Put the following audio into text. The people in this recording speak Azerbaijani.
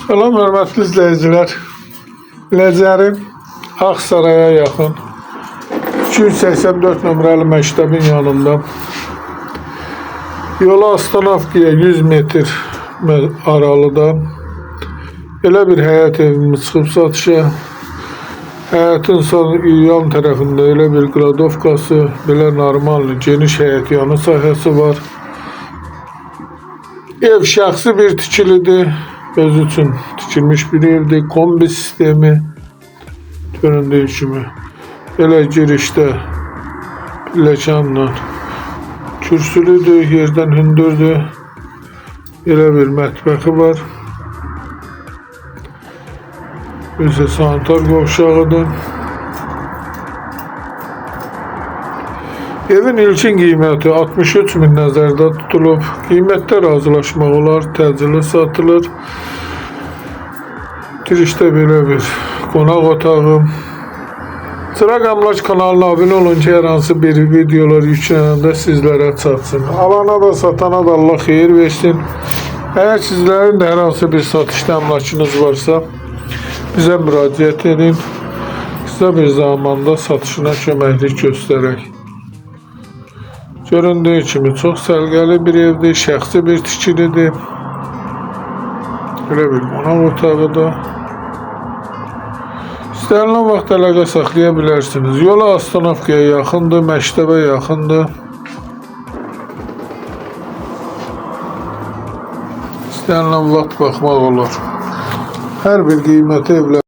Salam hörmətli izləyicilər. Ləzərin Aksaray'a yaxın 284 nömrəli məktəbin yanında yola Astanovkaya 100 metr aralıda elə bir həyət evimiz çıxıb satışa. Həyətin yan tərəfində elə bir qradovkası, belə normal, geniş həyət yanı sahəsi var. Ev şəxsi bir tikilidir. Özü üçün tikilmiş bir evdir. Kombi sistemi göründüyü kimi. Elə girişdə pilləkənlə kürsülüdür, yerdən hündürdür. Elə bir mətbəxi var. Bizə sanitar qovşağıdır. Evin ilkin qiyməti 63.000 nəzərdə tutulub. Qiymətdə razılaşmaq olar, təcili satılır. Girişdə belə bir qonaq otağı. Sıra Əmlak kanalına abunə olun ki, hər hansı bir videolar yüklənəndə sizlərə çatsın. Alana da satana da Allah xeyir versin. Əgər sizlərin də hər hansı bir satışda əmlakınız varsa, bizə müraciət edin. Qısa bir zamanda satışına köməklik göstərək. Göründüyü kimi çox sərgəli bir evdir, şəxsi bir tikilidir. Belə bir qonaq otağıdır. İstənilən vaxt əlaqə saxlaya bilərsiniz. Yola Astanovkaya yaxındır, məktəbə yaxındır. İstənilən vaxt baxmaq olur. Hər bir qiyməti evlər